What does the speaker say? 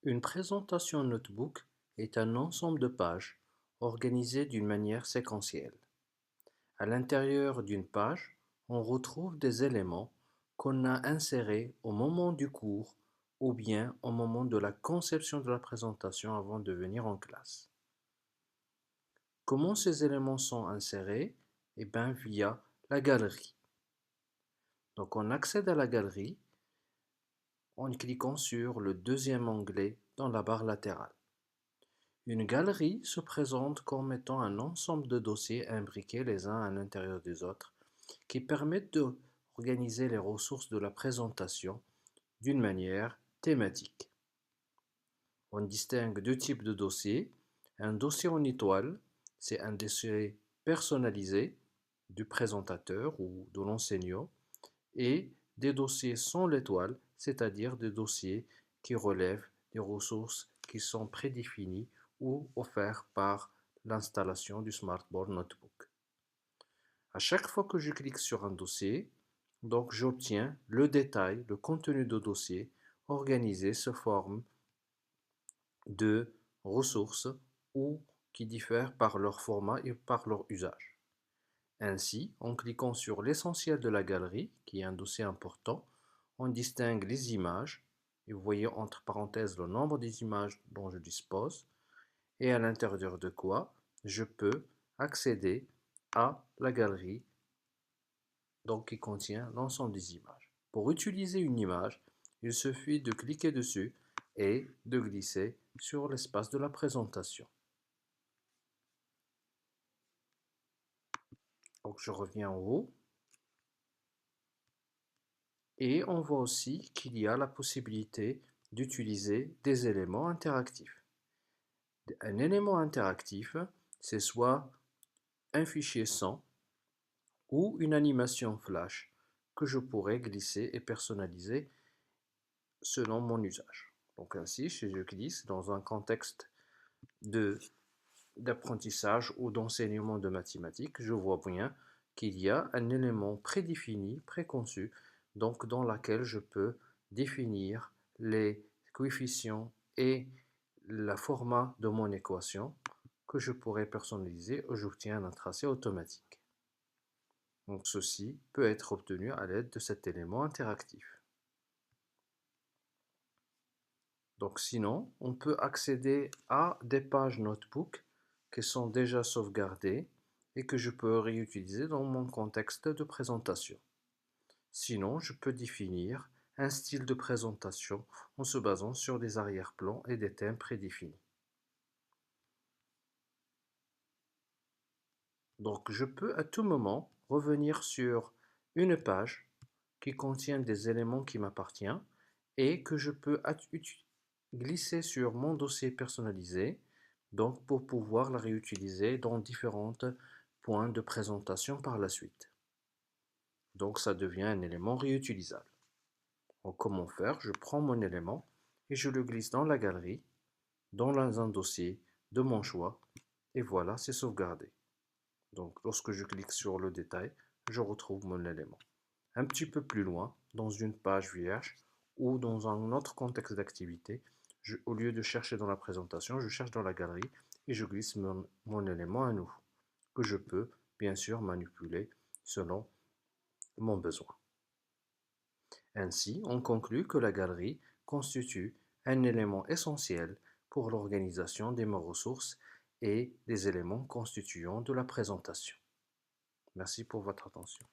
Une présentation notebook est un ensemble de pages organisées d'une manière séquentielle. À l'intérieur d'une page, on retrouve des éléments qu'on a insérés au moment du cours ou bien au moment de la conception de la présentation avant de venir en classe. Comment ces éléments sont insérés? Eh bien, via la galerie. Donc, on accède à la galerie en cliquant sur le deuxième onglet dans la barre latérale. Une galerie se présente comme étant un ensemble de dossiers imbriqués les uns à l'intérieur des autres qui permettent d'organiser les ressources de la présentation d'une manière thématique. On distingue deux types de dossiers. Un dossier en étoile, c'est un dossier personnalisé du présentateur ou de l'enseignant, et des dossiers sans l'étoile, c'est-à-dire des dossiers qui relèvent des ressources qui sont prédéfinies ou offertes par l'installation du Smartboard Notebook. À chaque fois que je clique sur un dossier, donc j'obtiens le détail, le contenu du dossier organisé sous forme de ressources ou qui diffèrent par leur format et par leur usage. Ainsi, en cliquant sur l'essentiel de la galerie, qui est un dossier important, on distingue les images, et vous voyez entre parenthèses le nombre des images dont je dispose, et à l'intérieur de quoi je peux accéder à la galerie donc qui contient l'ensemble des images. Pour utiliser une image, il suffit de cliquer dessus et de glisser sur l'espace de la présentation. Donc je reviens en haut et on voit aussi qu'il y a la possibilité d'utiliser des éléments interactifs. Un élément interactif, c'est soit un fichier son ou une animation flash que je pourrais glisser et personnaliser selon mon usage. Donc ainsi, si je glisse dans un contexte d'apprentissage ou d'enseignement de mathématiques, je vois bien qu'il y a un élément prédéfini, préconçu, donc dans lequel je peux définir les coefficients et le format de mon équation que je pourrais personnaliser et j'obtiens un tracé automatique. Donc ceci peut être obtenu à l'aide de cet élément interactif. Donc sinon, on peut accéder à des pages notebook qui sont déjà sauvegardées et que je peux réutiliser dans mon contexte de présentation. Sinon, je peux définir un style de présentation en se basant sur des arrière-plans et des thèmes prédéfinis. Donc je peux à tout moment revenir sur une page qui contient des éléments qui m'appartiennent et que je peux glisser sur mon dossier personnalisé donc pour pouvoir la réutiliser dans différents points de présentation par la suite. Donc ça devient un élément réutilisable. Donc comment faire? Je prends mon élément et je le glisse dans la galerie, dans un dossier de mon choix et voilà, c'est sauvegardé. Donc lorsque je clique sur le détail, je retrouve mon élément. Un petit peu plus loin, dans une page vierge ou dans un autre contexte d'activité, au lieu de chercher dans la présentation, je cherche dans la galerie et je glisse mon élément à nouveau, que je peux bien sûr manipuler selon mon besoin. Ainsi, on conclut que la galerie constitue un élément essentiel pour l'organisation des ressources et des éléments constituant de la présentation. Merci pour votre attention.